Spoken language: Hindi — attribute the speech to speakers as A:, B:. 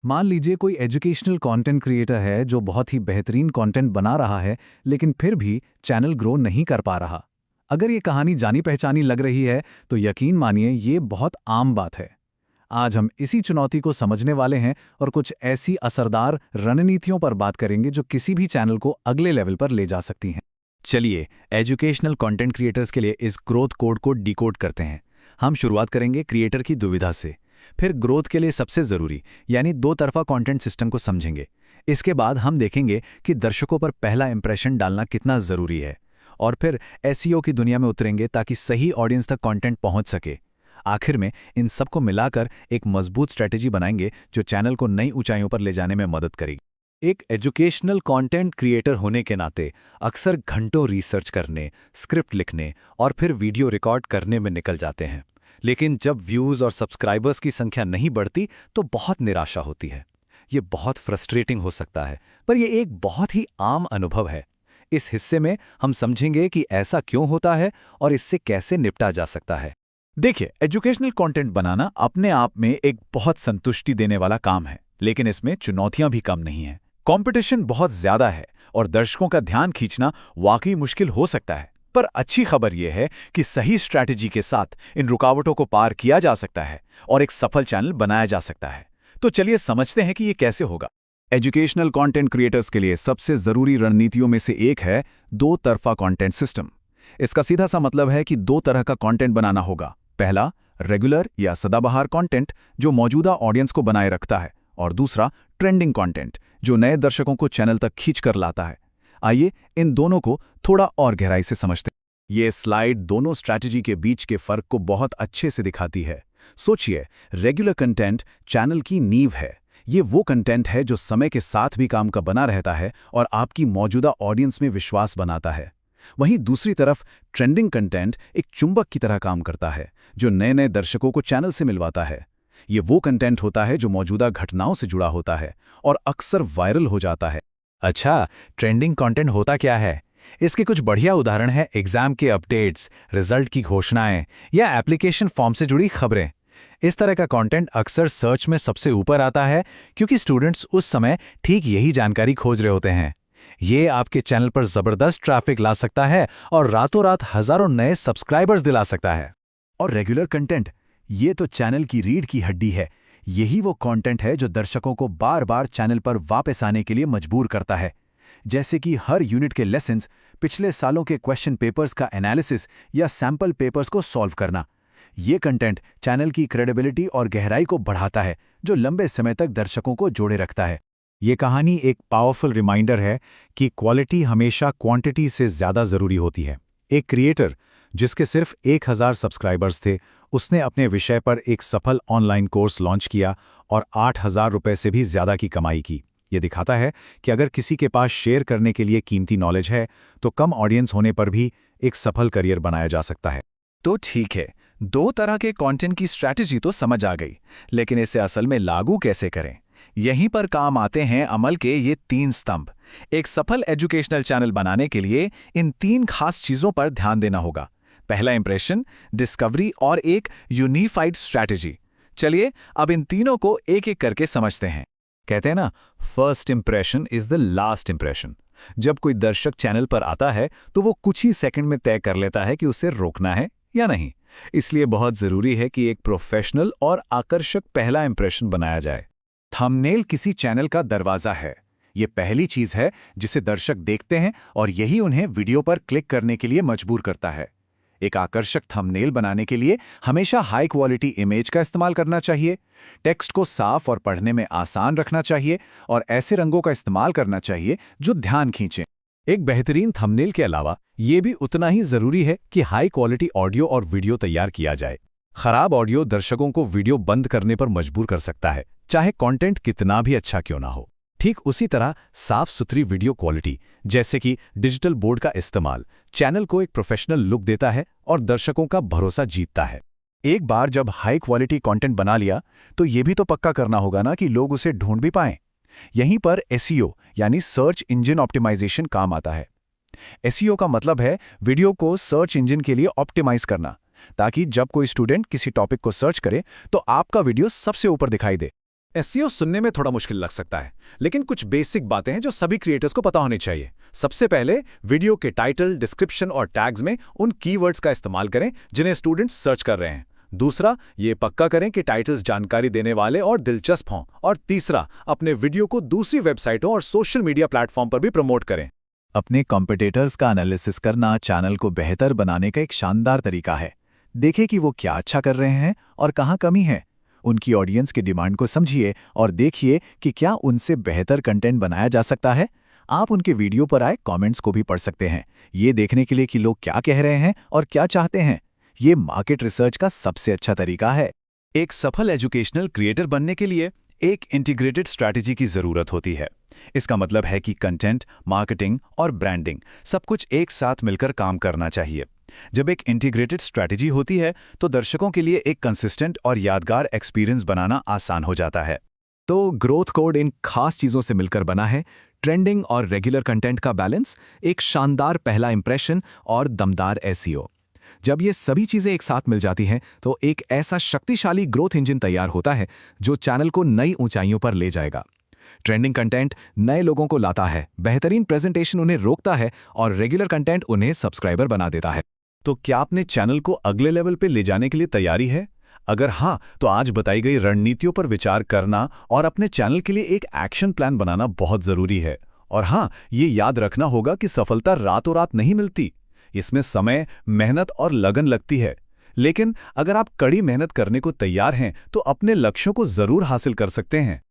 A: मान लीजिए कोई एजुकेशनल कंटेंट क्रिएटर है जो बहुत ही बेहतरीन कंटेंट बना रहा है, लेकिन फिर भी चैनल ग्रो नहीं कर पा रहा। अगर ये कहानी जानी पहचानी लग रही है, तो यकीन मानिए ये बहुत आम बात है। आज हम इसी चुनौती को समझने वाले हैं और कुछ ऐसी असरदार रणनीतियों पर बात करेंगे जो किसी भी चैनल को अगले लेवल पर ले जा सकती हैं।
B: चलिए एजुकेशनल कंटेंट क्रिएटर्स के लिए इस ग्रोथ कोड को डिकोड करते हैं। हम शुरुआत करेंगे क्रिएटर की दुविधा से, फिर ग्रोथ के लिए सबसे ज़रूरी यानी दो तरफा कंटेंट सिस्टम को समझेंगे। इसके बाद हम देखेंगे कि दर्शकों पर पहला इंप्रेशन डालना कितना ज़रूरी है, और फिर एसईओ की दुनिया में उतरेंगे ताकि सही ऑडियंस तक कंटेंट पहुंच सके। आखिर में इन सबको मिलाकर एक मजबूत स्ट्रेटेजी बनाएंगे जो चैनल को नई ऊंचाइयों पर ले जाने में मदद करेगी। एक एजुकेशनल कंटेंट क्रिएटर होने के नाते अक्सर घंटों रिसर्च करने, स्क्रिप्ट लिखने और फिर वीडियो रिकॉर्ड करने में निकल जाते हैं। लेकिन जब व्यूज़ और सब्सक्राइबर्स की संख्या नहीं बढ़ती तो बहुत निराशा होती है। ये बहुत फ्रस्ट्रेटिंग हो सकता है, पर यह एक बहुत ही आम अनुभव है। इस हिस्से में हम समझेंगे कि ऐसा क्यों होता है और इससे कैसे निपटा जा सकता है।
A: देखिए, एजुकेशनल कंटेंट बनाना अपने आप में एक बहुत संतुष्टि देने वाला काम है, लेकिन इसमें चुनौतियां भी कम नहीं हैं। कंपटीशन बहुत ज्यादा है और दर्शकों का ध्यान खींचना वाकई मुश्किल हो सकता है। पर अच्छी खबर यह है कि सही स्ट्रैटेजी के साथ इन रुकावटों को पार किया जा सकता है और एक सफल चैनल बनाया जा सकता है। तो चलिए समझते हैं कि ये कैसे होगा। एजुकेशनल कंटेंट क्रिएटर्स के लिए सबसे जरूरी रणनीतियों में से एक है दो तरफा कंटेंट सिस्टम। इसका सीधा सा मतलब है कि दो तरह का कंटेंट बनाना होगा। पहला, रेगुलर या सदाबहार कंटेंट जो मौजूदा ऑडियंस को बनाए रखता है, और दूसरा, ट्रेंडिंग कंटेंट जो नए दर्शकों को चैनल तक खींच कर लाता है। आइए इन दोनों को थोड़ा और गहराई से समझते हैं। ये स्लाइड दोनों स्ट्रैटेजी के बीच के फर्क को बहुत अच्छे से दिखाती है। सोचिए, रेगुलर कंटेंट चैनल की नींव है। ये वो कंटेंट है जो समय के साथ भी काम का बना रहता है और आपकी मौजूदा ऑडियंस में विश्वास बनाता है। वहीं दूसरी तरफ ट्रेंडिंग कंटेंट एक चुंबक की तरह काम करता है जो नए नए दर्शकों को चैनल से मिलवाता है। ये वो कंटेंट होता है जो मौजूदा घटनाओं से जुड़ा होता है और अक्सर वायरल हो जाता है।
B: अच्छा, ट्रेंडिंग कंटेंट होता क्या है? इसके कुछ बढ़िया उदाहरण है एग्जाम के अपडेट्स, रिजल्ट की घोषणाएं या एप्लीकेशन फॉर्म से जुड़ी खबरें। इस तरह का कंटेंट अक्सर सर्च में सबसे ऊपर आता है क्योंकि स्टूडेंट्स उस समय ठीक यही जानकारी खोज रहे होते हैं। ये आपके चैनल पर जबरदस्त ट्रैफिक ला सकता है और रातों रात हजारों नए सब्सक्राइबर्स दिला सकता है।
A: और रेगुलर कंटेंट, ये तो चैनल की रीढ़ की हड्डी है। यही वो कंटेंट है जो दर्शकों को बार बार चैनल पर वापस आने के लिए मजबूर करता है। जैसे कि हर यूनिट के लेसन्स, पिछले सालों के क्वेश्चन पेपर्स का एनालिसिस या सैंपल पेपर्स को सॉल्व करना। ये कंटेंट चैनल की क्रेडिबिलिटी और गहराई को बढ़ाता है, जो लंबे समय तक दर्शकों को जोड़े रखता है।
B: ये कहानी एक पावरफुल रिमाइंडर है कि क्वालिटी हमेशा क्वांटिटी से ज़्यादा ज़रूरी होती है। एक क्रिएटर जिसके सिर्फ 1000 सब्सक्राइबर्स थे, उसने अपने विषय पर एक सफल ऑनलाइन कोर्स लॉन्च किया और 8000 रुपये से भी ज़्यादा की कमाई की। ये दिखाता है कि अगर किसी के पास शेयर करने के लिए कीमती नॉलेज है, तो कम ऑडियंस होने पर भी एक सफल करियर बनाया जा सकता है।
A: तो ठीक है, दो तरह के कंटेंट की स्ट्रैटेजी तो समझ आ गई, लेकिन इसे असल में लागू कैसे करें? यहीं पर काम आते हैं अमल के ये 3 स्तंभ। एक सफल एजुकेशनल चैनल बनाने के लिए इन 3 खास चीजों पर ध्यान देना होगा। पहला, इंप्रेशन, डिस्कवरी और एक यूनिफाइड स्ट्रैटेजी। चलिए अब इन तीनों को एक एक करके समझते हैं। कहते हैं ना, first impression is the last impression. जब कोई दर्शक चैनल पर आता है तो वो कुछ ही सेकंड में तय कर लेता है कि उसे रोकना है या नहीं। इसलिए बहुत जरूरी है कि एक प्रोफेशनल और आकर्षक पहला इंप्रेशन बनाया जाए। थंबनेल किसी चैनल का दरवाजा है। ये पहली चीज है जिसे दर्शक देखते हैं और यही उन्हें वीडियो पर क्लिक करने के लिए मजबूर करता है। एक आकर्षक थंबनेल बनाने के लिए हमेशा हाई क्वालिटी इमेज का इस्तेमाल करना चाहिए। टेक्स्ट को साफ और पढ़ने में आसान रखना चाहिए और ऐसे रंगों का इस्तेमाल करना चाहिए जो ध्यान खींचें। एक बेहतरीन थंबनेल के अलावा ये भी उतना ही जरूरी है कि हाई क्वालिटी ऑडियो और वीडियो तैयार किया जाए। खराब ऑडियो दर्शकों को वीडियो बंद करने पर मजबूर कर सकता है, चाहे कंटेंट कितना भी अच्छा क्यों ना हो। ठीक उसी तरह साफ सुथरी वीडियो क्वालिटी, जैसे कि डिजिटल बोर्ड का इस्तेमाल, चैनल को एक प्रोफेशनल लुक देता है और दर्शकों का भरोसा जीतता है। एक बार जब हाई क्वालिटी कंटेंट बना लिया, तो ये भी तो पक्का करना होगा ना कि लोग उसे ढूंढ भी पाएं। यहीं पर एसईओ यानी सर्च इंजन ऑप्टिमाइजेशन काम आता है। एसईओ का मतलब है वीडियो को सर्च इंजन के लिए ऑप्टिमाइज करना, ताकि जब कोई स्टूडेंट किसी टॉपिक को सर्च करे तो आपका वीडियो सबसे ऊपर दिखाई दे। एसईओ सुनने में थोड़ा मुश्किल लग सकता है, लेकिन कुछ बेसिक बातें हैं जो सभी क्रिएटर्स को पता होनी चाहिए। सबसे पहले, वीडियो के टाइटल, डिस्क्रिप्शन और टैग्स में उन कीवर्ड्स का इस्तेमाल करें जिन्हें स्टूडेंट्स सर्च कर रहे हैं। दूसरा, ये पक्का करें कि टाइटल्स जानकारी देने वाले और दिलचस्प हों। और तीसरा, अपने वीडियो को दूसरी वेबसाइटों और सोशल मीडिया प्लेटफॉर्म पर भी प्रमोट करें।
B: अपने कॉम्पिटिटर्स का एनालिसिस करना चैनल को बेहतर बनाने का एक शानदार तरीका है। देखें कि वो क्या अच्छा कर रहे हैं और कहाँ कमी है। उनकी ऑडियंस की डिमांड को समझिए और देखिए कि क्या उनसे बेहतर कंटेंट बनाया जा सकता है। आप उनके वीडियो पर आए कमेंट्स को भी पढ़ सकते हैं, ये देखने के लिए कि लोग क्या कह रहे हैं और क्या चाहते हैं। ये मार्केट रिसर्च का सबसे अच्छा तरीका है।
A: एक सफल एजुकेशनल क्रिएटर बनने के लिए एक इंटीग्रेटेड स्ट्रैटेजी की जरूरत होती है। इसका मतलब है कि कंटेंट, मार्केटिंग और ब्रांडिंग सब कुछ एक साथ मिलकर काम करना चाहिए। जब एक इंटीग्रेटेड स्ट्रैटेजी होती है तो दर्शकों के लिए एक कंसिस्टेंट और यादगार एक्सपीरियंस बनाना आसान हो जाता है।
B: तो ग्रोथ कोड इन खास चीज़ों से मिलकर बना है। ट्रेंडिंग और रेगुलर कंटेंट का बैलेंस, एक शानदार पहला इंप्रेशन और दमदार एसईओ। जब ये सभी चीज़ें एक साथ मिल जाती हैं तो एक ऐसा शक्तिशाली ग्रोथ इंजन तैयार होता है जो चैनल को नई ऊंचाइयों पर ले जाएगा। ट्रेंडिंग कंटेंट नए लोगों को लाता है, बेहतरीन प्रेजेंटेशन उन्हें रोकता है और रेगुलर कंटेंट उन्हें सब्सक्राइबर बना देता है।
A: तो क्या अपने चैनल को अगले लेवल पे ले जाने के लिए तैयारी है? अगर हाँ, तो आज बताई गई रणनीतियों पर विचार करना और अपने चैनल के लिए एक एक्शन प्लान बनाना बहुत जरूरी है। और हाँ, ये याद रखना होगा कि सफलता रातों रात नहीं मिलती। इसमें समय, मेहनत और लगन लगती है। लेकिन अगर आप कड़ी मेहनत करने को तैयार हैं तो अपने लक्ष्यों को जरूर हासिल कर सकते हैं।